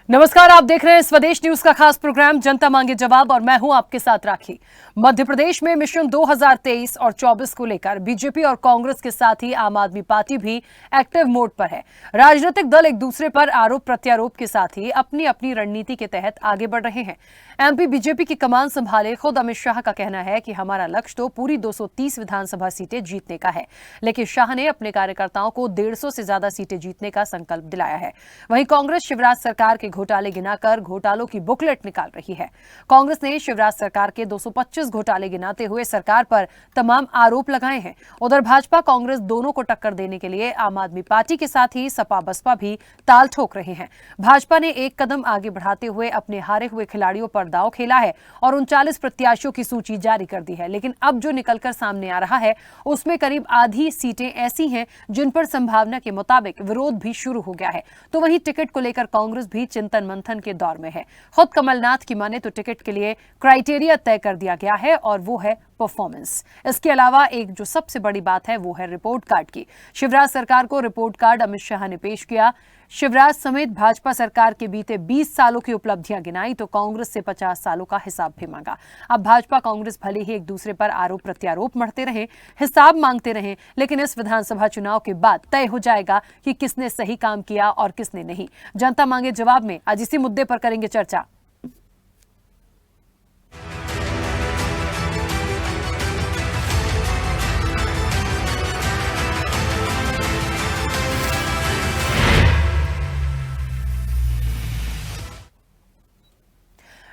नमस्कार, आप देख रहे हैं स्वदेश न्यूज का खास प्रोग्राम जनता मांगे जवाब और मैं हूं आपके साथ राखी। मध्य प्रदेश में मिशन 2023 और 24 को लेकर बीजेपी और कांग्रेस के साथ ही आम आदमी पार्टी भी एक्टिव मोड पर है। राजनीतिक दल एक दूसरे पर आरोप प्रत्यारोप के साथ ही अपनी अपनी रणनीति के तहत आगे बढ़ रहे हैं। एमपी बीजेपी की कमान संभाले खुद अमित शाह का कहना है कि हमारा लक्ष्य तो पूरी 230 विधानसभा सीटें जीतने का है, लेकिन शाह ने अपने कार्यकर्ताओं को 150 से ज्यादा सीटें जीतने का संकल्प दिलाया है। वहीं कांग्रेस शिवराज सरकार के घोटाले गिनाकर घोटालों की बुकलेट निकाल रही है। कांग्रेस ने शिवराज सरकार के 225 घोटाले गिनाते हुए सरकार पर तमाम आरोप लगाए हैं। उधर भाजपा कांग्रेस दोनों को टक्कर देने के लिए आम आदमी पार्टी के साथ ही सपा बसपा भी ताल ठोक रहे हैं। भाजपा ने एक कदम आगे बढ़ाते हुए अपने हारे हुए खिलाड़ियों पर दांव खेला है और 39 प्रत्याशियों की सूची जारी कर दी है, लेकिन अब जो निकलकर सामने आ रहा है उसमें करीब आधी सीटें ऐसी हैं जिन पर संभावना के मुताबिक विरोध भी शुरू हो गया है। तो वहीं टिकट को लेकर कांग्रेस भी चिंतन मंथन के दौर में है। खुद कमलनाथ की माने तो टिकट के लिए क्राइटेरिया तय कर दिया गया है और वो है परफॉर्मेंस। इसके अलावा एक जो सबसे बड़ी बात है वो है रिपोर्ट कार्ड की। शिवराज सरकार को रिपोर्ट कार्ड अमित शाह ने पेश किया। शिवराज समेत भाजपा सरकार के बीते 20 सालों की उपलब्धियां गिनाई तो कांग्रेस से 50 सालों का हिसाब भी मांगा। अब भाजपा कांग्रेस भले ही एक दूसरे पर आरोप प्रत्यारोप मढ़ते रहे, हिसाब मांगते रहे, लेकिन इस विधानसभा चुनाव के बाद तय हो जाएगा कि किसने सही काम किया और किसने नहीं। जनता मांगे जवाब में आज इसी मुद्दे पर करेंगे चर्चा।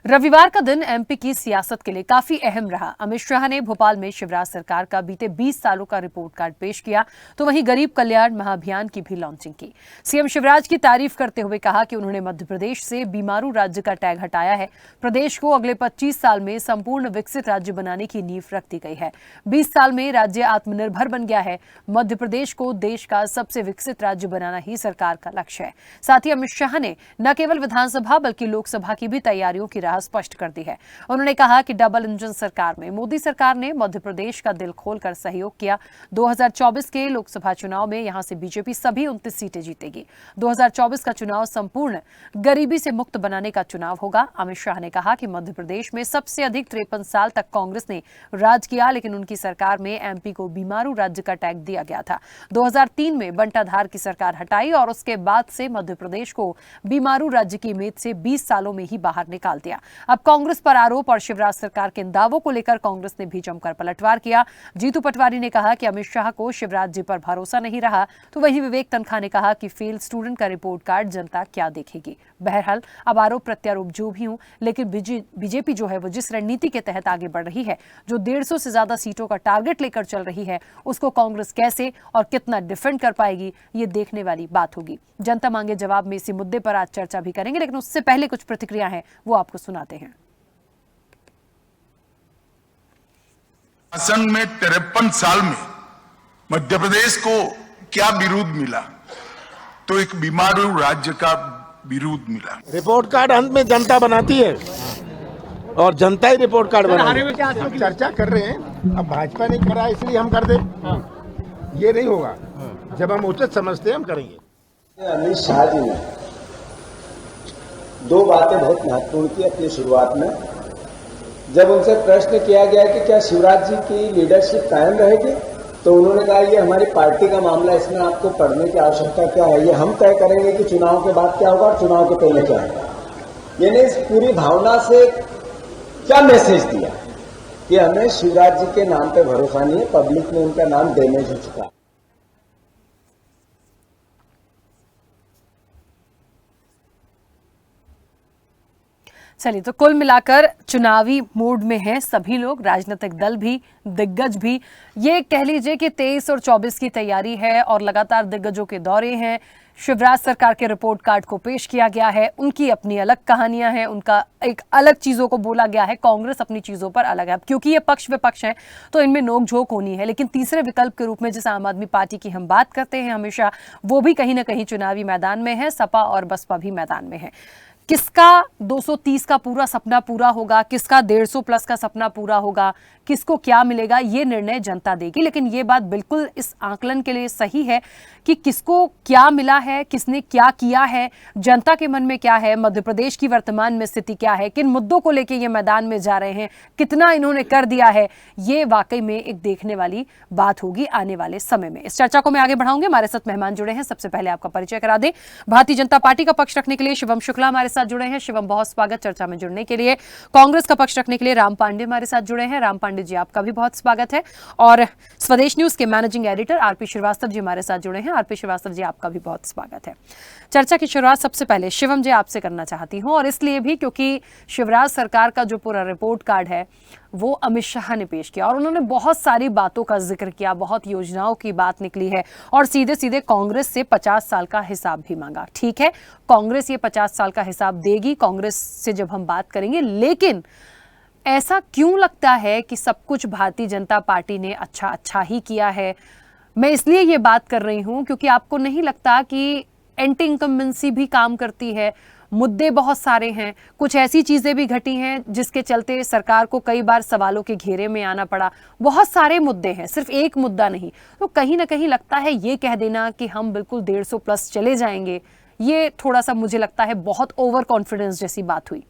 रविवार का दिन एमपी की सियासत के लिए काफी अहम रहा। अमित शाह ने भोपाल में शिवराज सरकार का बीते 20 सालों का रिपोर्ट कार्ड पेश किया तो वहीं गरीब कल्याण महाअभियान की भी लॉन्चिंग की। सीएम शिवराज की तारीफ करते हुए कहा कि उन्होंने मध्य प्रदेश से बीमारू राज्य का टैग हटाया है। प्रदेश को अगले 25 साल में संपूर्ण विकसित राज्य बनाने की नींव रख दी गई है। 20 साल में राज्य आत्मनिर्भर बन गया है। मध्य प्रदेश को देश का सबसे विकसित राज्य बनाना ही सरकार का लक्ष्य है। साथ ही अमित शाह ने न केवल विधानसभा बल्कि लोकसभा की भी तैयारियों की स्पष्ट कर दी है। उन्होंने कहा कि डबल इंजन सरकार में मोदी सरकार ने मध्य प्रदेश का दिल खोलकर सहयोग किया। 2024 के लोकसभा चुनाव में यहां से बीजेपी सभी 29 सीटें जीतेगी। 2024 का चुनाव संपूर्ण गरीबी से मुक्त बनाने का चुनाव होगा। अमित शाह ने कहा कि मध्य प्रदेश में सबसे अधिक 53 साल तक कांग्रेस ने राज किया, लेकिन उनकी सरकार में एमपी को बीमारू राज्य का टैग दिया गया था। 2003 में बंटाधार की सरकार हटाई और उसके बाद से मध्य प्रदेश को बीमारू राज्य की इमेज से 20 सालों में ही बाहर निकाल दिया। अब कांग्रेस पर आरोप और शिवराज सरकार के दावों को लेकर कांग्रेस ने भी जमकर पलटवार किया। जीतू पटवारी ने कहा कि अमित शाह को शिवराज जी पर भरोसा नहीं रहा, तो वहीं विवेक तनखा ने कहा कि फेल स्टूडेंट का रिपोर्ट कार्ड जनता क्या देखेगी। बहरहाल अब आरोप प्रत्यारोप जो भी हों, लेकिन बीजेपी जो है वो जिस रणनीति के तहत आगे बढ़ रही है, जो 150 से ज्यादा सीटों का टारगेट लेकर चल रही है, उसको कांग्रेस कैसे और कितना डिफेंड कर पाएगी, ये देखने वाली बात होगी। जनता मांगे जवाब में इसी मुद्दे पर आज चर्चा भी करेंगे, लेकिन उससे पहले कुछ प्रतिक्रिया है वो आपको सुनाते हैं। शासन में 53 साल में मध्य प्रदेश को क्या विरोध मिला? तो एक बीमारू राज्य का विरोध मिला। रिपोर्ट कार्ड अंत में जनता बनाती है और जनता ही रिपोर्ट कार्ड बनाती है। हम चर्चा कर रहे हैं, अब भाजपा ने करा इसलिए हम कर दें, ये नहीं होगा। जब हम उचित समझते हैं हम करेंगे। अमित शाह जी ने दो बातें बहुत महत्वपूर्ण की अपनी शुरुआत में। जब उनसे प्रश्न किया गया कि क्या शिवराज जी की लीडरशिप कायम रहेगी, तो उन्होंने कहा ये हमारी पार्टी का मामला, इसमें आपको पढ़ने की आवश्यकता क्या है, ये हम तय करेंगे कि चुनाव के बाद क्या होगा और चुनाव के पहले क्या होगा। यानी इस पूरी भावना से क्या मैसेज दिया कि हमें शिवराज जी के नाम पे भरोसा नहीं है, पब्लिक ने उनका नाम डैमेज हो चुका है। चलिए, तो कुल मिलाकर चुनावी मूड में है सभी लोग, राजनीतिक दल भी, दिग्गज भी। ये कह लीजिए कि 23 और 24 की तैयारी है और लगातार दिग्गजों के दौरे हैं। शिवराज सरकार के रिपोर्ट कार्ड को पेश किया गया है, उनकी अपनी अलग कहानियां हैं, उनका एक अलग चीजों को बोला गया है। कांग्रेस अपनी चीजों पर अलग है, क्योंकि ये पक्ष विपक्ष है तो इनमें नोकझोंक होनी है। लेकिन तीसरे विकल्प के रूप में जिस आम आदमी पार्टी की हम बात करते हैं हमेशा, वो भी कहीं ना कहीं चुनावी मैदान में है। सपा और बसपा भी मैदान में है। किसका 230 का पूरा सपना पूरा होगा, किसका 150 प्लस का सपना पूरा होगा, किसको क्या मिलेगा ये निर्णय जनता देगी। लेकिन ये बात बिल्कुल इस आकलन के लिए सही है कि किसको क्या मिला है, किसने क्या किया है, जनता के मन में क्या है, मध्य प्रदेश की वर्तमान में स्थिति क्या है, किन मुद्दों को लेकर ये मैदान में जा रहे हैं, कितना इन्होंने कर दिया है, ये वाकई में एक देखने वाली बात होगी आने वाले समय में। इस चर्चा को मैं आगे बढ़ाऊंगी। हमारे साथ मेहमान जुड़े हैं, सबसे पहले आपका परिचय करा दें। भारतीय जनता पार्टी का पक्ष रखने के लिए शिवम शुक्ला हमारे साथ जुड़े हैं। शिवम, बहुत स्वागत चर्चा में जुड़ने के लिए। कांग्रेस का पक्ष रखने के लिए राम पांडे हमारे साथ जुड़े हैं। राम पांडे जी, आपका भी बहुत स्वागत है। और स्वदेश न्यूज के managing editor RP Srivastava ji हमारे साथ जुड़े हैं। आरपी श्रीवास्तव जी, आपका भी बहुत स्वागत है। चर्चा की शुरुआत सबसे पहले शिवम जी आपसे करना चाहती हूं, और इसलिए भी क्योंकि शिवराज सरकार का जो पूरा रिपोर्ट कार्ड है वो अमित शाह ने पेश किया और उन्होंने बहुत सारी बातों का जिक्र किया, बहुत योजनाओं की बात निकली है और सीधे सीधे कांग्रेस से 50 साल का हिसाब भी मांगा। ठीक है, कांग्रेस ये 50 साल का हिसाब देगी, कांग्रेस से जब हम बात करेंगे, लेकिन ऐसा क्यों लगता है कि सब कुछ भारतीय जनता पार्टी ने अच्छा ही किया है? मैं इसलिए ये बात कर रही हूं क्योंकि आपको नहीं लगता कि एंटी इनकम्बेंसी भी काम करती है? मुद्दे बहुत सारे हैं, कुछ ऐसी चीजें भी घटी हैं जिसके चलते सरकार को कई बार सवालों के घेरे में आना पड़ा। बहुत सारे मुद्दे हैं, सिर्फ एक मुद्दा नहीं। तो कहीं ना कहीं लगता है ये कह देना कि हम बिल्कुल 150 प्लस चले जाएंगे, ये थोड़ा सा मुझे लगता है बहुत ओवर कॉन्फिडेंस जैसी बात हुई।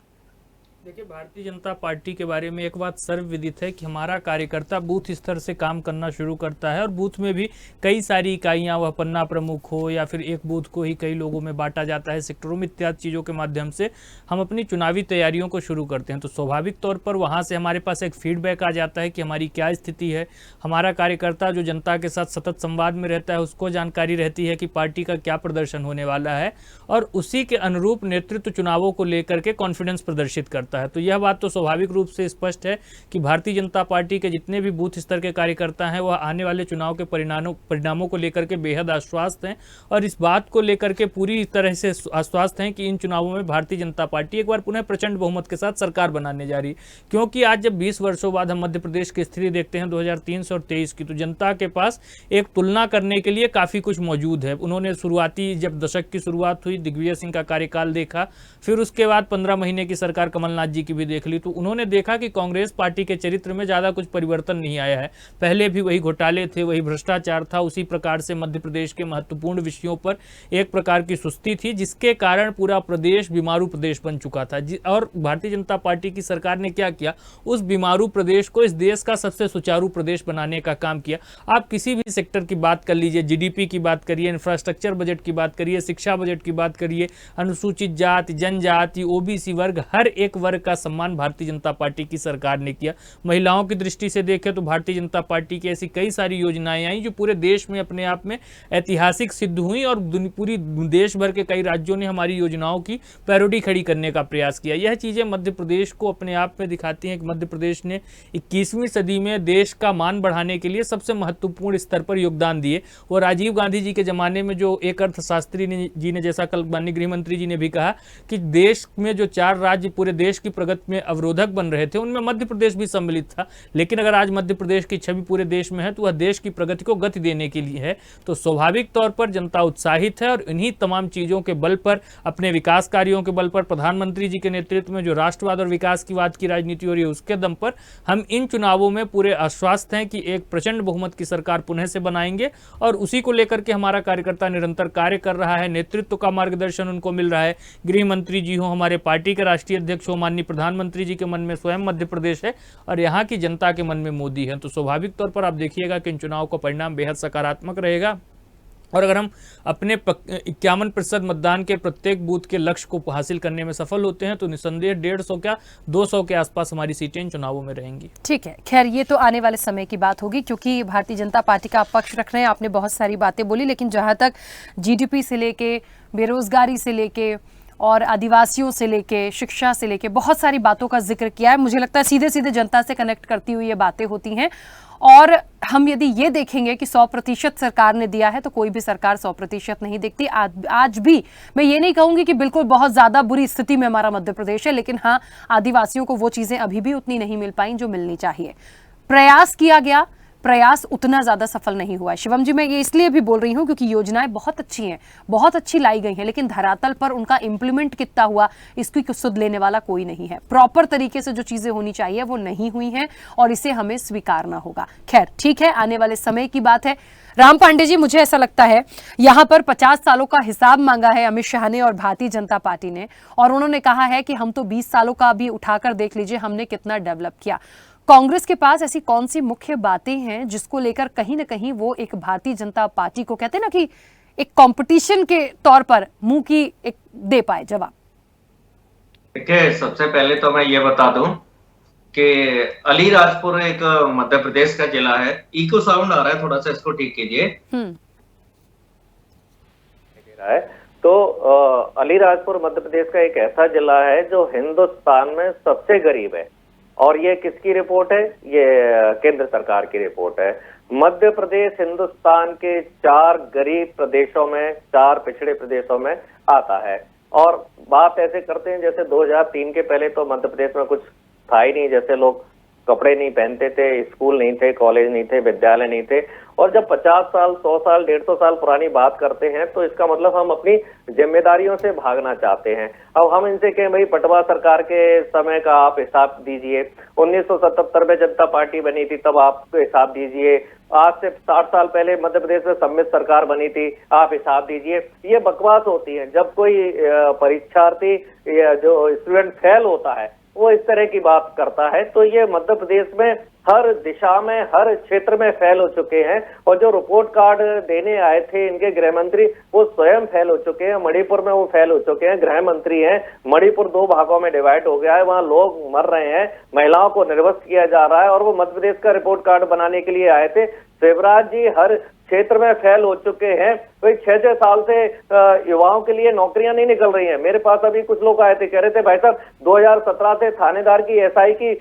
देखिए, भारतीय जनता पार्टी के बारे में एक बात सर्वविदित है कि हमारा कार्यकर्ता बूथ स्तर से काम करना शुरू करता है और बूथ में भी कई सारी इकाइयां, वह पन्ना प्रमुख हो या फिर एक बूथ को ही कई लोगों में बांटा जाता है, सेक्टरों में, इत्यादि चीज़ों के माध्यम से हम अपनी चुनावी तैयारियों को शुरू करते हैं। तो स्वाभाविक तौर पर वहाँ से हमारे पास एक फीडबैक आ जाता है कि हमारी क्या स्थिति है। हमारा कार्यकर्ता जो जनता के साथ सतत संवाद में रहता है उसको जानकारी रहती है कि पार्टी का क्या प्रदर्शन होने वाला है और उसी के अनुरूप नेतृत्व चुनावों को लेकर के कॉन्फिडेंस प्रदर्शित करता है। तो यह बात तो स्वाभाविक रूप से स्पष्ट है कि भारतीय जनता पार्टी के जितने भी बूथ स्तर के कार्यकर्ता हैं वह आने वाले चुनाव के परिणामों को लेकर के बेहद आश्वस्त हैं और इस बात को लेकर के पूरी तरह से आश्वस्त हैं कि इन चुनावों में भारतीय जनता पार्टी एक बार पुनः प्रचंड बहुमत के साथ सरकार बनाने जा रही है। क्योंकि आज जब 20 वर्षों बाद हम मध्य प्रदेश की स्थिति देखते हैं 2003 से और 23 की, तो जनता के पास एक तुलना करने के लिए काफ़ी कुछ मौजूद है। उन्होंने शुरुआती जब दशक की शुरुआत हुई, दिग्विजय सिंह का कार्यकाल देखा, फिर उसके बाद 15 महीने की सरकार कमलनाथ जी की भी देख ली, तो उन्होंने देखा कि कांग्रेस पार्टी के चरित्र में ज़्यादा कुछ परिवर्तन नहीं आया है। पहले भी वही घोटाले थे, वही भ्रष्टाचार था, उसी प्रकार से मध्य प्रदेश के महत्वपूर्ण विषयों पर एक प्रकार की सुस्ती थी, जिसके कारण पूरा प्रदेश बीमारू प्रदेश बन चुका था। और भारतीय जनता पार्टी की सरकार ने क्या किया, उस बीमारू प्रदेश को इस देश का सबसे सुचारू प्रदेश बनाने का काम किया। आप किसी भी सेक्टर की बात कर लीजिए, जीडीपी की बात करिए, इंफ्रास्ट्रक्चर बजट की बात करिए, शिक्षा बजट की बात करिए, अनुसूचित जाति, जनजाति, ओबीसी वर्ग, हर एक वर्ग का सम्मान भारतीय जनता पार्टी की सरकार ने किया। महिलाओं की दृष्टि से देखें तो भारतीय जनता पार्टी की ऐसी कई सारी योजनाएं आई जो पूरे देश में अपने आप में ऐतिहासिक सिद्ध हुई और पूरी देश भर के कई राज्यों ने हमारी योजनाओं की पैरोडी खड़ी करने का प्रयास किया। यह चीजें मध्य प्रदेश को अपने आप में दिखाती हैं कि मध्य प्रदेश ने 21वीं सदी में देश का मान बढ़ाने के लिए सबसे महत्वपूर्ण स्तर पर योगदान दिए। और राजीव गांधी जी के जमाने में जो एक अर्थशास्त्री जी ने, जैसा कल माननीय गृह मंत्री जी ने भी कहा कि देश में जो 4 राज्य पूरे देश की प्रगति में अवरोधक बन रहे थे उनमें मध्य प्रदेश भी सम्मिलित था। लेकिन अगर आज मध्य प्रदेश की छवि पूरे देश में है तो वह देश की प्रगति को गति देने के लिए है। तो स्वाभाविक तौर पर जनता उत्साहित है और इन्हीं तमाम चीजों के बल पर, अपने विकास कार्यों के बल पर, प्रधानमंत्री जी के नेतृत्व में जो राष्ट्रवाद और विकासवाद की राजनीति हो रही है उसके दम पर हम इन चुनावों में पूरे आश्वस्त हैं कि एक प्रचंड बहुमत की सरकार पुनः से बनाएंगे और उसी को लेकर के हमारा कार्यकर्ता निरंतर कार्य कर रहा है। नेतृत्व का मार्गदर्शन उनको मिल रहा है। गृह मंत्री जी हो, हमारे पार्टी के राष्ट्रीय अध्यक्ष हो, माननीय प्रधानमंत्री जी के मन में स्वयं मध्य प्रदेश है और यहाँ की जनता के मन में मोदी है। तो स्वाभाविक तौर पर आप देखिएगा कि इन चुनाव का परिणाम बेहद सकारात्मक रहेगा। और अगर हम अपने 51% मतदान के प्रत्येक बूथ के लक्ष्य को हासिल करने में सफल होते हैं तो निसंदेह 150 क्या 200 के आसपास हमारी सीटें इन चुनावों में रहेंगी। ठीक है, खैर ये तो आने वाले समय की बात होगी क्योंकि भारतीय जनता पार्टी का आप पक्ष रख रहे हैं। आपने बहुत सारी बातें बोली, लेकिन जहां तक जीडीपी से लेके, बेरोजगारी से लेके और आदिवासियों से लेके, शिक्षा से लेके बहुत सारी बातों का जिक्र किया है, मुझे लगता है सीधे सीधे जनता से कनेक्ट करती हुई ये बातें होती हैं। और हम यदि ये देखेंगे कि 100% सरकार ने दिया है तो कोई भी सरकार 100% नहीं देखती। आज भी मैं ये नहीं कहूंगी कि बिल्कुल बहुत ज़्यादा बुरी स्थिति में हमारा मध्य प्रदेश है, लेकिन हाँ, आदिवासियों को वो चीज़ें अभी भी उतनी नहीं मिल पाई जो मिलनी चाहिए। प्रयास किया गया, प्रयास उतना ज्यादा सफल नहीं हुआ है। शिवम जी, मैं ये इसलिए भी बोल रही हूँ क्योंकि योजनाएं बहुत अच्छी हैं, बहुत अच्छी लाई गई हैं, लेकिन धरातल पर उनका इंप्लीमेंट कितना हुआ इसकी सुध लेने वाला कोई नहीं है। प्रॉपर तरीके से जो चीजें होनी चाहिए वो नहीं हुई हैं और इसे हमें स्वीकारना होगा। खैर ठीक है, आने वाले समय की बात है। राम पांडे जी, मुझे ऐसा लगता है यहां पर 50 सालों का हिसाब मांगा है अमित शाह ने और भारतीय जनता पार्टी ने, और उन्होंने कहा है कि हम तो 20 सालों का भी उठाकर देख लीजिए हमने कितना डेवलप किया। कांग्रेस के पास ऐसी कौन सी मुख्य बातें हैं जिसको लेकर कहीं ना कहीं वो एक भारतीय जनता पार्टी को, कहते हैं ना कि एक कंपटीशन के तौर पर मुंह की एक दे पाए जवाब? देखिए, सबसे पहले तो मैं ये बता दूं कि अलीराजपुर एक मध्य प्रदेश का जिला है। इको साउंड आ रहा है, थोड़ा सा इसको ठीक कीजिए। तो अलीराजपुर मध्य प्रदेश का एक ऐसा जिला है जो हिंदुस्तान में सबसे गरीब है। और ये किसकी रिपोर्ट है? ये केंद्र सरकार की रिपोर्ट है। मध्य प्रदेश हिंदुस्तान के 4 गरीब प्रदेशों में, 4 पिछड़े प्रदेशों में आता है। और बात ऐसे करते हैं जैसे 2003 के पहले तो मध्य प्रदेश में कुछ था ही नहीं, जैसे लोग कपड़े नहीं पहनते थे, स्कूल नहीं थे, कॉलेज नहीं थे, विद्यालय नहीं थे। और जब 50 साल, 100 साल, 150 साल पुरानी बात करते हैं तो इसका मतलब हम अपनी जिम्मेदारियों से भागना चाहते हैं। अब हम इनसे कहें भाई पटवा सरकार के समय का आप हिसाब दीजिए, 1977 में जनता पार्टी बनी थी तब आप हिसाब दीजिए, आज से 60 साल पहले मध्य प्रदेश में सम्मिश्र सरकार बनी थी, आप हिसाब दीजिए। ये बकवास होती है। जब कोई परीक्षार्थी या जो स्टूडेंट फेल होता है वो इस तरह की बात करता है, तो ये मध्य प्रदेश में हर दिशा में, हर क्षेत्र में फेल हो चुके हैं। और जो रिपोर्ट कार्ड देने आए थे इनके गृह मंत्री, वो स्वयं फेल हो चुके हैं। मणिपुर में वो फेल हो चुके हैं, गृह मंत्री हैं। मणिपुर 2 भागों में डिवाइड हो गया है, वहां लोग मर रहे हैं, महिलाओं को निर्वस्त्र किया जा रहा है, और वो मध्य प्रदेश का रिपोर्ट कार्ड बनाने के लिए आए थे। शिवराज जी हर क्षेत्र में फेल हो चुके हैं। वही 6-6 साल से युवाओं के लिए नौकरियां नहीं निकल रही हैं। मेरे पास अभी कुछ लोग आए थे, कह रहे थे भाई साहब 2017 से थानेदार की एसआई की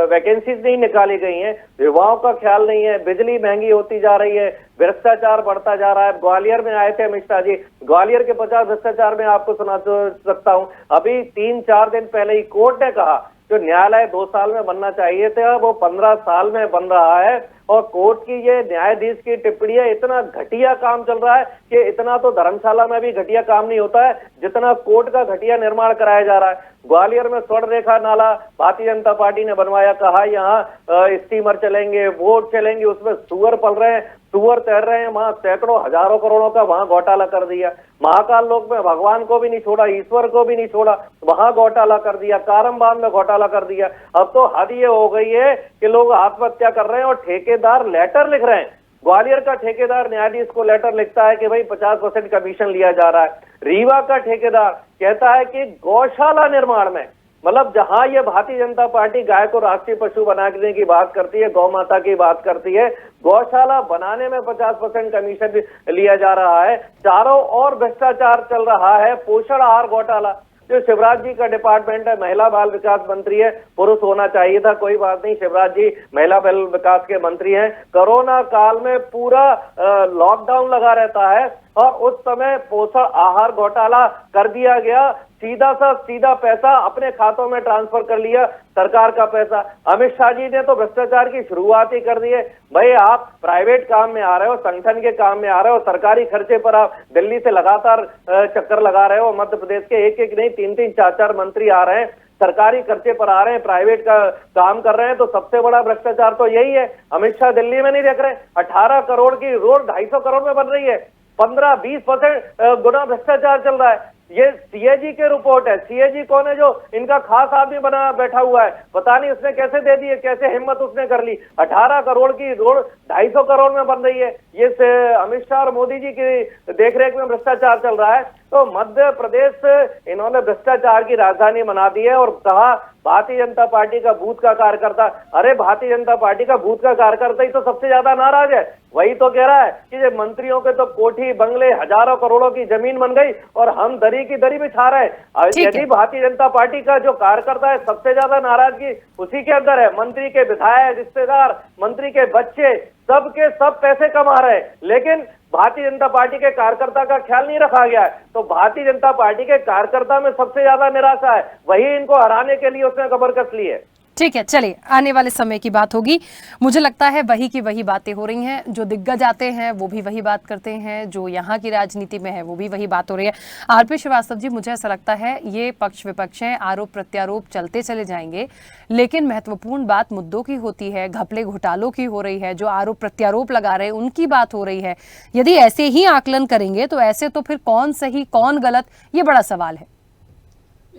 वैकेंसीज नहीं निकाली गई हैं। युवाओं का ख्याल नहीं है, बिजली महंगी होती जा रही है, भ्रष्टाचार बढ़ता जा रहा है। ग्वालियर में आए थे अमित शाह जी, ग्वालियर के 50 भ्रष्टाचार में आपको सुना सकता हूं। अभी 3-4 दिन पहले ही कोर्ट ने कहा जो न्यायालय 2 साल में बनना चाहिए था वो 15 साल में बन रहा है। और कोर्ट की ये न्यायाधीश की टिप्पणियां, इतना घटिया काम चल रहा है कि इतना तो धर्मशाला में भी घटिया काम नहीं होता है जितना कोर्ट का घटिया निर्माण कराया जा रहा है। ग्वालियर में स्वर्ण रेखा नाला भारतीय जनता पार्टी ने बनवाया, कहा यहाँ स्टीमर चलेंगे, बोट चलेंगे, उसमें सुअर पल रहे हैं, सुअर तैर रहे हैं, वहां सैकड़ों हजारों करोड़ों का वहां घोटाला कर दिया। महाकाल लोक में भगवान को भी नहीं छोड़ा, ईश्वर को भी नहीं छोड़ा, वहां घोटाला कर दिया। कारम बांध में घोटाला कर दिया। अब तो हद ये हो गई है कि लोग आत्महत्या कर रहे हैं और ठेकेदार लेटर लिख रहे हैं। ग्वालियर का ठेकेदार न्यायाधीश को लेटर लिखता है कि भाई 50% कमीशन लिया जा रहा है। रीवा का ठेकेदार कहता है कि गौशाला निर्माण में, मतलब जहां ये भारतीय जनता पार्टी गाय को राष्ट्रीय पशु बनाने की बात करती है, गौ माता की बात करती है, गौशाला बनाने में 50% कमीशन लिया जा रहा है। चारों ओर भ्रष्टाचार चल रहा है। पोषण आहार घोटाला, जो शिवराज जी का डिपार्टमेंट है, महिला बाल विकास मंत्री है, पुरुष होना चाहिए था, कोई बात नहीं, शिवराज जी महिला बाल विकास के मंत्री हैं। कोरोना काल में पूरा लॉकडाउन लगा रहता है और उस समय पोषण आहार घोटाला कर दिया गया। सीधा पैसा अपने खातों में ट्रांसफर कर लिया, सरकार का पैसा। अमित शाह जी ने तो भ्रष्टाचार की शुरुआत ही कर दी है। भाई आप प्राइवेट काम में आ रहे हो, संगठन के काम में आ रहे हो, सरकारी खर्चे पर आप दिल्ली से लगातार चक्कर लगा रहे हो। मध्य प्रदेश के एक नहीं 3-3, 4-4 मंत्री आ रहे हैं, सरकारी खर्चे पर आ रहे हैं, प्राइवेट का काम कर रहे हैं। तो सबसे बड़ा भ्रष्टाचार तो यही है। अमित शाह दिल्ली में नहीं देख रहे, 18 करोड़ की रोड 250 करोड़ में बन रही है। 15-20% गुना भ्रष्टाचार चल रहा है। ये सीएजी की रिपोर्ट है। सीएजी कौन है? जो इनका खास आदमी बना बैठा हुआ है, पता नहीं उसने कैसे दे दी है, कैसे हिम्मत उसने कर ली। 18 करोड़ की रोड 250 करोड़ में बन रही है। ये अमित शाह और मोदी जी की देखरेख में भ्रष्टाचार चल रहा है। तो मध्य प्रदेश इन्होंने भ्रष्टाचार की राजधानी बना दी है और कहा भारतीय जनता पार्टी का बूथ का कार्यकर्ता। अरे भारतीय जनता पार्टी का बूथ का कार्यकर्ता ही तो सबसे ज्यादा नाराज है। वही तो कह रहा है कि ये मंत्रियों के तो कोठी बंगले हजारों करोड़ों की जमीन बन गई और हम दरी की दरी बिछा रहे हैं। यदि भारतीय जनता पार्टी का जो कार्यकर्ता है सबसे ज्यादा नाराजगी उसी के अंदर है। मंत्री के विधायक, रिश्तेदार, मंत्री के बच्चे, सबके सब पैसे कमा रहे हैं, लेकिन भारतीय जनता पार्टी के कार्यकर्ता का ख्याल नहीं रखा गया है। तो भारतीय जनता पार्टी के कार्यकर्ता में सबसे ज्यादा निराशा है, वही इनको हराने के लिए उसने कमर कस ली है। ठीक है, चलिए आने वाले समय की बात होगी। मुझे लगता है वही की वही बातें हो रही हैं, जो दिग्गज आते हैं वो भी वही बात करते हैं, जो यहाँ की राजनीति में है वो भी वही बात हो रही है। आरपी श्रीवास्तव जी, मुझे ऐसा लगता है ये पक्ष विपक्ष हैं, आरोप प्रत्यारोप चलते चले जाएंगे, लेकिन महत्वपूर्ण बात मुद्दों की होती है, घपले घोटालों की हो रही है, जो आरोप प्रत्यारोप लगा रहे हैं उनकी बात हो रही है। यदि ऐसे ही आकलन करेंगे तो ऐसे तो फिर कौन सही कौन गलत, ये बड़ा सवाल है।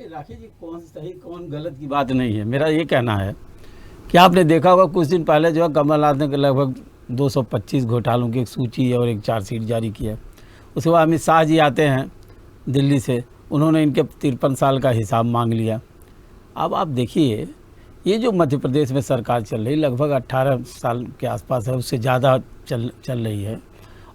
राखी जी, कौन सही कौन गलत की बात नहीं है। मेरा ये कहना है कि आपने देखा होगा कुछ दिन पहले जो है कमलनाथ ने लगभग 225 घोटालों की एक सूची और एक चार्जशीट जारी किया। उसके बाद अमित शाह जी आते हैं दिल्ली से, उन्होंने इनके 53 साल का हिसाब मांग लिया। अब आप देखिए, ये जो मध्य प्रदेश में सरकार चल रही लगभग 18 साल के आसपास है, उससे ज़्यादा चल रही है।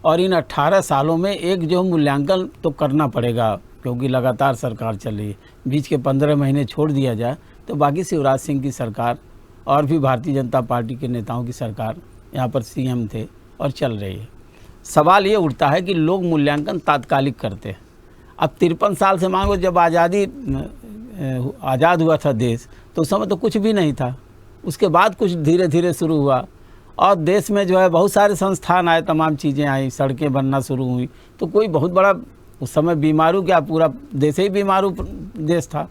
और इन 18 सालों में एक जो मूल्यांकन तो करना पड़ेगा, क्योंकि लगातार सरकार चल रही है। बीच के 15 महीने छोड़ दिया जाए तो बाकी शिवराज सिंह की सरकार और भी भारतीय जनता पार्टी के नेताओं की सरकार यहाँ पर सीएम थे और चल रही है। सवाल ये उठता है कि लोग मूल्यांकन तात्कालिक करते हैं। अब 53 साल से मांगो, जब आज़ाद हुआ था देश तो उस समय तो कुछ भी नहीं था। उसके बाद कुछ धीरे धीरे शुरू हुआ और देश में जो है बहुत सारे संस्थान आए, तमाम चीज़ें आई, सड़कें बनना शुरू हुई। तो कोई बहुत बड़ा उस समय बीमारू क्या, पूरा देश ही बीमारू देश था,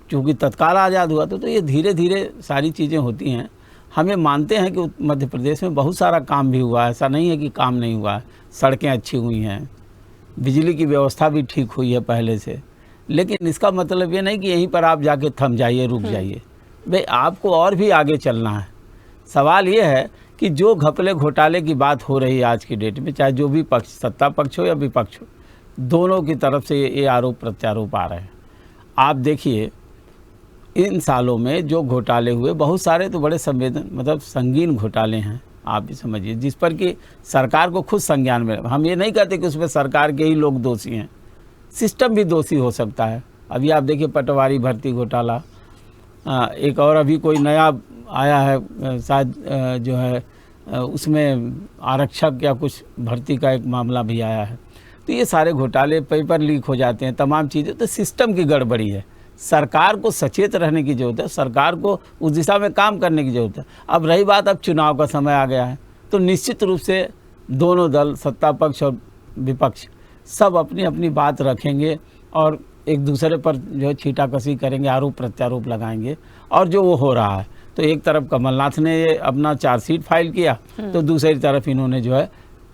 क्योंकि तत्काल आज़ाद हुआ। तो ये धीरे धीरे सारी चीज़ें होती हैं। हमें मानते हैं कि मध्य प्रदेश में बहुत सारा काम भी हुआ है, ऐसा नहीं है कि काम नहीं हुआ है। सड़कें अच्छी हुई हैं, बिजली की व्यवस्था भी ठीक हुई है पहले से। लेकिन इसका मतलब ये नहीं कि यहीं पर आप जाके थम जाइए, रुक जाइए। भाई, आपको और भी आगे चलना है। सवाल ये है कि जो घपले घोटाले की बात हो रही है आज की डेट में, चाहे जो भी पक्ष, सत्ता पक्ष हो या विपक्ष हो, दोनों की तरफ से ये आरोप प्रत्यारोप आ रहे हैं। आप देखिए, इन सालों में जो घोटाले हुए, बहुत सारे तो बड़े संगीन घोटाले हैं, आप भी समझिए, जिस पर कि सरकार को खुद संज्ञान में। हम ये नहीं कहते कि उसमें सरकार के ही लोग दोषी हैं, सिस्टम भी दोषी हो सकता है। अभी आप देखिए पटवारी भर्ती घोटाला, एक और अभी कोई नया आया है शायद, जो है उसमें आरक्षक या कुछ भर्ती का एक मामला भी आया है। तो ये सारे घोटाले, पेपर लीक हो जाते हैं, तमाम चीज़ें, तो सिस्टम की गड़बड़ी है। सरकार को सचेत रहने की ज़रूरत है, सरकार को उस दिशा में काम करने की ज़रूरत है। अब रही बात, अब चुनाव का समय आ गया है, तो निश्चित रूप से दोनों दल, सत्ता पक्ष और विपक्ष, सब अपनी अपनी बात रखेंगे और एक दूसरे पर जो है छींटाकशी करेंगे, आरोप प्रत्यारोप लगाएंगे। और जो वो हो रहा है, तो एक तरफ कमलनाथ ने अपना चार्जशीट फाइल किया, तो दूसरी तरफ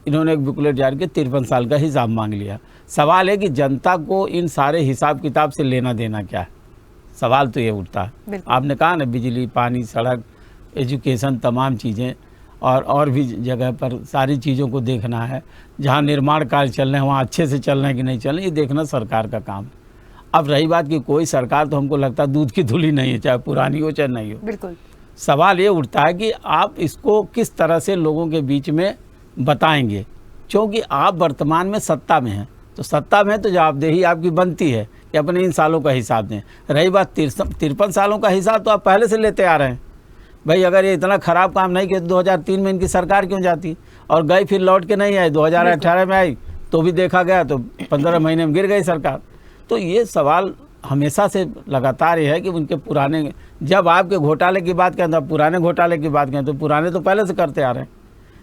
इन्होंने एक बुकलेट जारी के 53 साल का हिसाब मांग लिया। सवाल है कि जनता को इन सारे हिसाब किताब से लेना देना क्या है? सवाल तो ये उठता है। आपने कहा ना, बिजली, पानी, सड़क, एजुकेशन, तमाम चीज़ें, और भी जगह पर सारी चीज़ों को देखना है। जहाँ निर्माण कार्य चल रहे हैं वहाँ अच्छे से चल रहे हैं कि नहीं चल रहे, ये देखना सरकार का काम। अब रही बात कि कोई सरकार तो हमको लगता है दूध की धुली नहीं है, चाहे पुरानी हो चाहे नहीं हो। बिल्कुल। सवाल ये उठता है कि आप इसको किस तरह से लोगों के बीच में बताएंगे, क्योंकि आप वर्तमान में सत्ता में हैं, तो सत्ता में तो जवाबदेही आपकी बनती है कि अपने इन सालों का हिसाब दें। रही बात 53 सालों का हिसाब, तो आप पहले से लेते आ रहे हैं। भाई, अगर ये इतना ख़राब काम नहीं किया तो 2003 में इनकी सरकार क्यों जाती और गई, फिर लौट के नहीं आई, 2018 में आई तो भी देखा गया तो 15 महीने में गिर गई सरकार। तो ये सवाल हमेशा से लगातार ये है कि उनके पुराने, जब आपके घोटाले की बात करें तो पुराने घोटाले की बात करें, तो पुराने तो पहले से करते आ रहे हैं।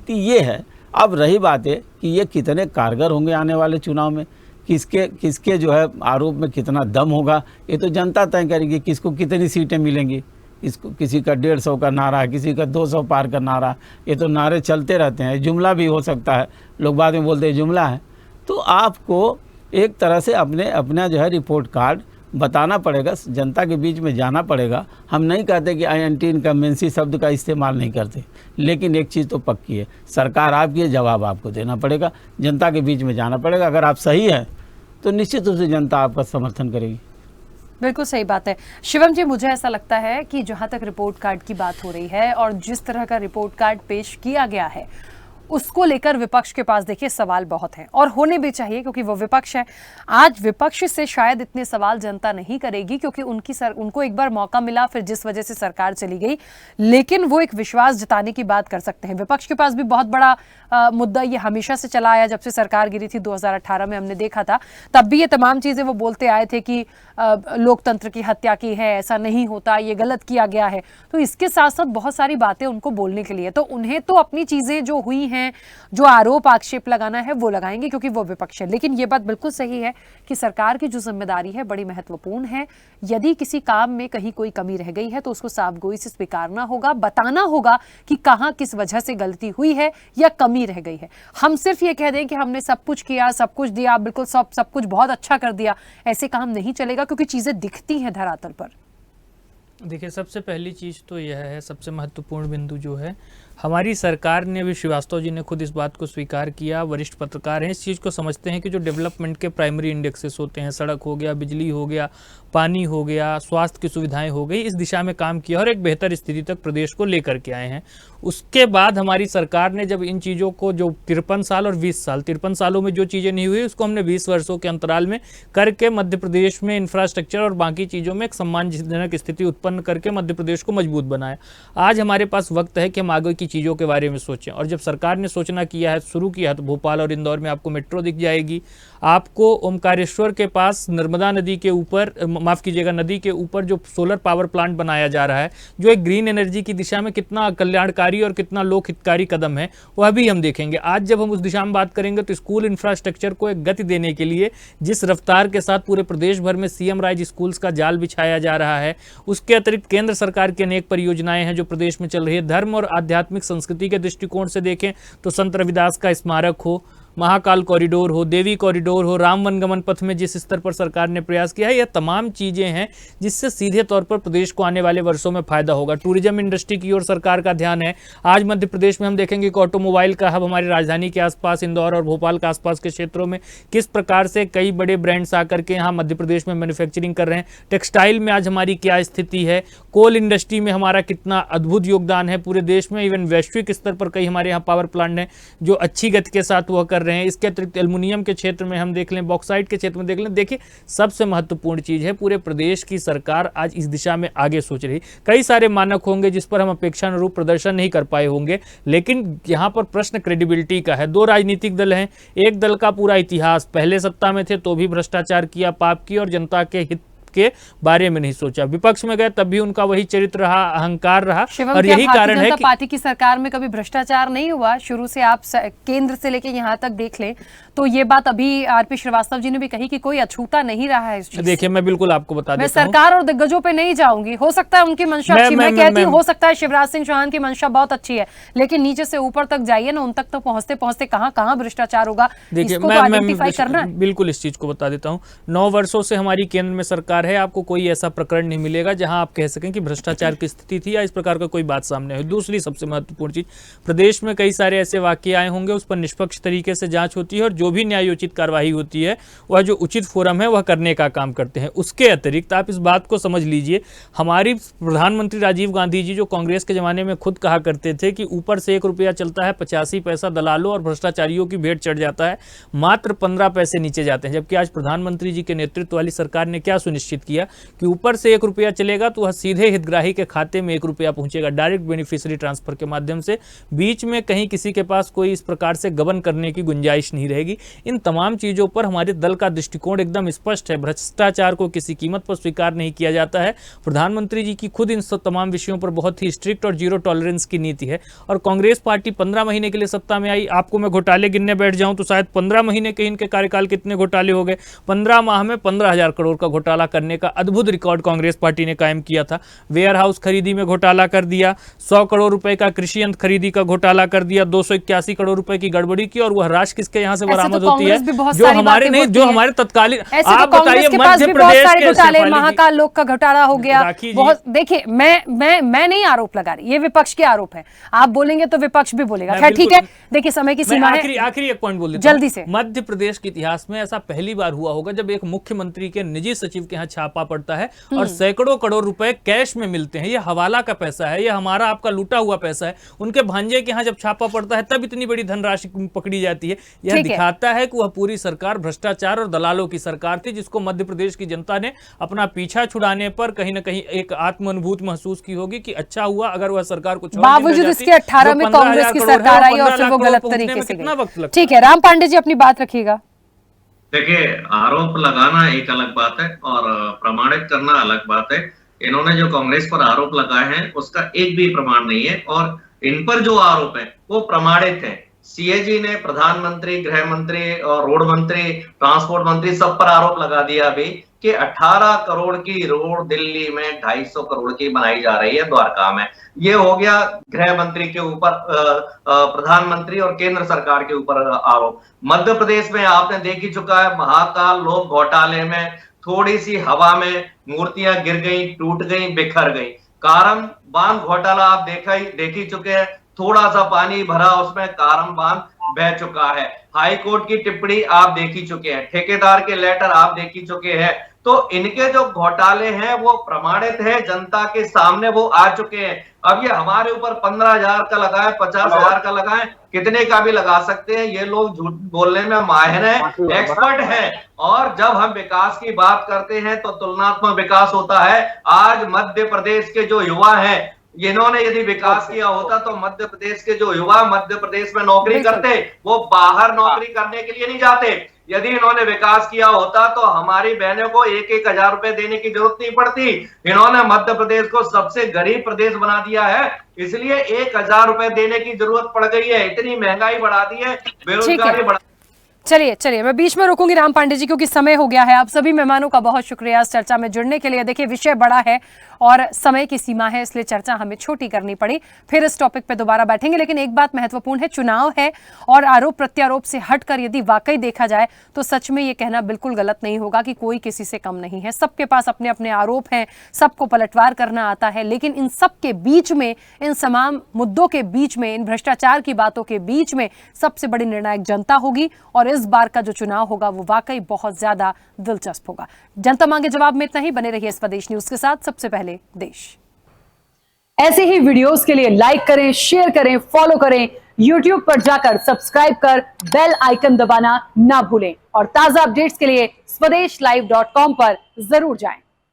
तो ये है। अब रही बात है कि ये कितने कारगर होंगे आने वाले चुनाव में, किसके जो है आरोप में कितना दम होगा, ये तो जनता तय करेगी। किसको कितनी सीटें मिलेंगी, किसी का 150 का नारा, किसी का 200 पार का नारा, ये तो नारे चलते रहते हैं। जुमला भी हो सकता है, लोग बाद में बोलते हैं जुमला है। तो आपको एक तरह से अपना जो है रिपोर्ट कार्ड बताना पड़ेगा, जनता के बीच में जाना पड़ेगा। हम नहीं कहते कि एंटी इनकम्बेंसी शब्द का इस्तेमाल नहीं करते, लेकिन एक चीज़ तो पक्की है, सरकार आपकी है, जवाब आपको देना पड़ेगा, जनता के बीच में जाना पड़ेगा। अगर आप सही हैं तो निश्चित रूप से जनता आपका समर्थन करेगी। बिल्कुल सही बात है। शिवम जी, मुझे ऐसा लगता है कि जहां तक रिपोर्ट कार्ड की बात हो रही है और जिस तरह का रिपोर्ट कार्ड पेश किया गया है, उसको लेकर विपक्ष के पास देखिए सवाल बहुत हैं और होने भी चाहिए, क्योंकि वो विपक्ष है। आज विपक्ष से शायद इतने सवाल जनता नहीं करेगी, क्योंकि उनको एक बार मौका मिला, फिर जिस वजह से सरकार चली गई, लेकिन वो एक विश्वास जताने की बात कर सकते हैं। विपक्ष के पास भी बहुत बड़ा मुद्दा ये हमेशा से चला आया, जब से सरकार गिरी थी 2018 में हमने देखा था, तब भी ये तमाम चीजें वो बोलते आए थे कि लोकतंत्र की हत्या की है, ऐसा नहीं होता, ये गलत किया गया है। तो इसके साथ साथ बहुत सारी बातें उनको बोलने के लिए, तो उन्हें तो अपनी चीजें जो हुई हैं, जो आरोप आक्षेप लगाना है वो लगाएंगे, क्योंकि वो विपक्ष है। लेकिन ये बात बिल्कुल सही है कि सरकार की जो जिम्मेदारी है बड़ी महत्वपूर्ण है। यदि किसी काम में कहीं कोई कमी रह गई है तो उसको साफगोई से स्वीकारना होगा, बताना होगा कि कहां किस वजह से गलती हुई है या कमी रह गई है। हम सिर्फ ये कह दें कि हमने सब कुछ किया, सब कुछ दिया, बिल्कुल सब कुछ बहुत अच्छा कर दिया, ऐसे काम नहीं चलेगा, क्योंकि चीजें दिखती हैं धरातल पर। देखिए, सबसे पहली चीज़ तो यह है, सबसे महत्वपूर्ण बिंदु जो है, हमारी सरकार ने, अभी श्रीवास्तव जी ने खुद इस बात को स्वीकार किया, वरिष्ठ पत्रकार हैं, इस चीज़ को समझते हैं कि जो डेवलपमेंट के प्राइमरी इंडेक्सेस होते हैं, सड़क हो गया, बिजली हो गया, पानी हो गया, स्वास्थ्य की सुविधाएं हो गई, इस दिशा में काम किया और एक बेहतर स्थिति तक प्रदेश को लेकर के आए हैं। उसके बाद हमारी सरकार ने जब इन चीज़ों को, जो 53 साल और 20 साल, 53 सालों में जो चीज़ें नहीं हुई उसको हमने 20 वर्षों के अंतराल में करके मध्य प्रदेश में इंफ्रास्ट्रक्चर और बाकी चीज़ों में एक सम्मानजनक स्थिति उत्पन्न करके मध्य प्रदेश को मजबूत बनाया। आज हमारे पास वक्त है कि हम आगे की चीज़ों के बारे में सोचें, और जब सरकार ने सोचना किया है, शुरू किया है, तो भोपाल और इंदौर में आपको मेट्रो दिख जाएगी, आपको ओमकारेश्वर के पास नर्मदा नदी के ऊपर, माफ कीजिएगा, नदी के ऊपर जो सोलर पावर प्लांट बनाया जा रहा है, जो एक ग्रीन एनर्जी की दिशा में कितना कल्याणकारी और कितना लोक हितकारी कदम है, वह भी हम देखेंगे। आज जब हम उस दिशा में बात करेंगे तो स्कूल इंफ्रास्ट्रक्चर को एक गति देने के लिए जिस रफ्तार के साथ पूरे प्रदेश भर में सीएम राइज स्कूल्स का जाल बिछाया जा रहा है, उसके अतिरिक्त केंद्र सरकार की अनेक परियोजनाएं हैं जो प्रदेश में चल रही है। धर्म और आध्यात्मिक संस्कृति के दृष्टिकोण से देखें तो संत रविदास का स्मारक हो, महाकाल कॉरिडोर हो, देवी कॉरिडोर हो, राम वनगमन पथ में जिस स्तर पर सरकार ने प्रयास किया है, यह तमाम चीज़ें हैं जिससे सीधे तौर पर प्रदेश को आने वाले वर्षों में फायदा होगा। टूरिज्म इंडस्ट्री की ओर सरकार का ध्यान है। आज मध्य प्रदेश में हम देखेंगे कि ऑटोमोबाइल का हब हमारी राजधानी के आसपास, इंदौर और भोपाल के आसपास के क्षेत्रों में किस प्रकार से कई बड़े ब्रांड्स आकर के यहाँ मध्य प्रदेश में मैन्युफैक्चरिंग कर रहे हैं। टेक्सटाइल में आज हमारी क्या स्थिति है, कोल इंडस्ट्री में हमारा कितना अद्भुत योगदान है पूरे देश में, इवन वैश्विक स्तर पर कई हमारे यहाँ पावर प्लांट हैं जो अच्छी गति के साथ वह कर रहे हैं। इसके अतिरिक्त एल्युमिनियम के क्षेत्र में हम देख लें, बॉक्साइट के क्षेत्र में देख लें। देखिए, सबसे महत्वपूर्ण चीज है, पूरे प्रदेश की सरकार आज इस दिशा में आगे सोच रही। कई सारे मानक होंगे जिस पर हम अपेक्षानुरूप प्रदर्शन नहीं कर पाए होंगे, लेकिन यहाँ पर प्रश्न क्रेडिबिलिटी का है। दो राजनीतिक दल हैं, एक दल का पूरा इतिहास, पहले सत्ता में थे तो भी भ्रष्टाचार किया, पाप किया और जनता के हित के बारे में नहीं सोचा। विपक्ष में गए तब भी उनका वही चरित्र रहा, अहंकार रहा, और यही कारण है कि पार्टी की सरकार में कभी भ्रष्टाचार नहीं हुआ शुरू से। आप केंद्र से लेके यहाँ तक देख लें तो ये बात अभी आरपी श्रीवास्तव जी ने भी कही कि कोई अछूता नहीं रहा है इस चीज। देखिए, मैं बिल्कुल आपको बता देता हूं, मैं सरकार और दिग्गजों पे नहीं जाऊंगी, हो सकता है उनकी मंशा अच्छी, मैं कहती हूँ हो सकता है शिवराज सिंह चौहान की मंशा बहुत अच्छी है, लेकिन नीचे से ऊपर तक जाइए ना, उन तक तो पहुंचते पहुंचते कहां कहां भ्रष्टाचार होगा, इसको तो आइडेंटिफाई करना है। बिल्कुल इस चीज को बता देता हूँ। 9 वर्षों से हमारी केंद्र में सरकार है, आपको कोई ऐसा प्रकरण नहीं मिलेगा जहां आप कह सकें कि भ्रष्टाचार की स्थिति थी या इस प्रकार का कोई बात सामने आई। दूसरी सबसे महत्वपूर्ण चीज, प्रदेश में कई सारे ऐसे वाकये आए होंगे, उस पर निष्पक्ष तरीके से जांच होती है और जो भी न्यायोचित कार्रवाई होती है वह जो उचित फोरम है वह करने का काम करते हैं। उसके अतिरिक्त आप इस बात को समझ लीजिए, हमारी प्रधानमंत्री राजीव गांधी जी जो कांग्रेस के जमाने में खुद कहा करते थे कि ऊपर से 1 रुपया चलता है, 85 पैसा दलालों और भ्रष्टाचारियों की भेंट चढ़ जाता है, मात्र 15 पैसे नीचे जाते हैं। जबकि आज प्रधानमंत्री जी के नेतृत्व वाली सरकार ने क्या सुनिश्चित किया कि ऊपर से 1 रुपया चलेगा तो वह सीधे हितग्राही के खाते में 1 रुपया पहुंचेगा, डायरेक्ट बेनिफिशियरी ट्रांसफर के माध्यम से। बीच में कहीं किसी के पास कोई इस प्रकार से गबन करने की गुंजाइश नहीं रहेगी। इन तमाम चीजों पर हमारे दल का दृष्टिकोण एकदम स्पष्ट है। भ्रष्टाचार को किसी कीमत पर स्वीकार नहीं किया जाता है। प्रधानमंत्री जी की खुद इन तमाम विषयों पर बहुत ही स्ट्रिक्ट और जीरो टॉलरेंस की नीति है। और कांग्रेस पार्टी 15 महीने के लिए सत्ता में आई, आपको मैं घोटाले गिनने बैठ जाऊं तो शायद 15 महीने के इनके कार्यकाल कितने घोटाले हो गए। 15 माह में 15,000 करोड़ का घोटाला करने का अद्भुत रिकॉर्ड कांग्रेस पार्टी ने कायम किया था। वेयर हाउस खरीदी में घोटाला कर दिया, 100 करोड़ रुपए का कृषि यंत्र खरीदी का घोटाला कर दिया, 281 करोड़ रुपए की गड़बड़ी की, और वह राशि किसके यहाँ से बरामद होती है, जो हमारे नहीं, जो हमारे तत्कालीन। आप बताइए, मध्य प्रदेश के घोटाले, महाकाल लोक का घोटाला हो गया बहुत। देखिए, मैं नहीं आरोप लगा रही, ये विपक्ष के आरोप है। आप बोलेंगे तो विपक्ष भी बोलेगा। खैर ठीक है, देखिए समय की सीमा है। आखिरी एक पॉइंट बोल देता हूं, जल्दी से। मध्य प्रदेश के इतिहास में ऐसा पहली बार हुआ होगा जब एक मुख्यमंत्री के निजी सचिव के यहाँ यहाँ छापा पड़ता है और सैकड़ों करोड़ रुपए कैश में मिलते हैं। ये हवाला का पैसा है, ये हमारा आपका लूटा हुआ पैसा है। उनके भांजे के यहाँ जब छापा पड़ता है तब इतनी बड़ी धनराशि पकड़ी जाती है। यह दिखाता है कि वह पूरी सरकार भ्रष्टाचार और दलालों की सरकार थी, जिसको मध्य प्रदेश की जनता ने अपना पीछा छुड़ाने पर कहीं ना कहीं एक आत्मानुभूति महसूस की होगी कि अच्छा हुआ अगर वह सरकार को बावजूद इसके 18 में कांग्रेस की सरकार आई और फिर वो गलत तरीके से गई। ठीक है, राम पांडे जी अपनी बात रखिएगा। देखिए, आरोप लगाना एक अलग बात है और प्रमाणित करना अलग बात है। इन्होंने जो कांग्रेस पर आरोप लगाए हैं उसका एक भी प्रमाण नहीं है और इन पर जो आरोप है वो प्रमाणित है। सीएजी ने प्रधानमंत्री, गृह मंत्री और रोड मंत्री, ट्रांसपोर्ट मंत्री सब पर आरोप लगा दिया अभी कि 18 करोड़ की रोड दिल्ली में 250 करोड़ की बनाई जा रही है द्वारका में। ये हो गया गृह मंत्री के ऊपर, प्रधानमंत्री और केंद्र सरकार के ऊपर आरोप। मध्य प्रदेश में आपने देख ही चुका है, महाकाल लोक घोटाले में थोड़ी सी हवा में मूर्तियां गिर गई, टूट गई, बिखर गई। कारम बांध घोटाला आप देख ही चुके हैं, थोड़ा सा पानी भरा उसमें कारम बांध बह चुका है। हाई कोर्ट की टिप्पणी आप देख ही चुके हैं, ठेकेदार के लेटर आप देख ही चुके हैं। तो इनके जो घोटाले हैं वो प्रमाणित है, जनता के सामने वो आ चुके हैं। अब ये हमारे ऊपर 15,000 का लगाए, 50,000 का लगाए, कितने का भी लगा सकते हैं। ये लोग झूठ बोलने में माहिर हैं, एक्सपर्ट हैं। और जब हम विकास की बात करते हैं तो तुलनात्मक विकास होता है। आज मध्य प्रदेश के जो युवा हैं, इन्होंने यदि विकास किया होता तो मध्य प्रदेश के जो युवा मध्य प्रदेश में नौकरी करते, वो बाहर नौकरी करने के लिए नहीं जाते। यदि इन्होंने विकास किया होता तो हमारी बहनों को 1-1 हजार रुपए देने की जरूरत नहीं पड़ती। इन्होंने मध्य प्रदेश को सबसे गरीब प्रदेश बना दिया है, इसलिए 1,000 रुपए देने की जरूरत पड़ गई है। इतनी महंगाई बढ़ा दी है, बेरोजगारी बढ़ा। चलिए मैं बीच में रुकूंगी राम पांडे जी, क्योंकि समय हो गया है। आप सभी मेहमानों का बहुत शुक्रिया इस चर्चा में जुड़ने के लिए। देखिए, विषय बड़ा है और समय की सीमा है, इसलिए चर्चा हमें छोटी करनी पड़ी। फिर इस टॉपिक पे दोबारा बैठेंगे, लेकिन एक बात महत्वपूर्ण है, चुनाव है और आरोप प्रत्यारोप से हटकर यदि वाकई देखा जाए तो सच में ये कहना बिल्कुल गलत नहीं होगा कि कोई किसी से कम नहीं है। सबके पास अपने अपने आरोप हैं, सबको पलटवार करना आता है, लेकिन इन सब के बीच में, इन तमाम मुद्दों के बीच में, इन भ्रष्टाचार की बातों के बीच में सबसे बड़ी निर्णायक जनता होगी और इस बार का जो चुनाव होगा वो वाकई बहुत ज्यादा दिलचस्प होगा। जनता मांगे जवाब में इतना ही। बने रहिए स्वदेश न्यूज के साथ। सबसे पहले देश। ऐसे ही वीडियोस के लिए लाइक करें, शेयर करें, फॉलो करें। YouTube पर जाकर सब्सक्राइब कर बेल आइकन दबाना ना भूलें और ताजा अपडेट्स के लिए स्वदेशलाइव.com पर जरूर जाएं।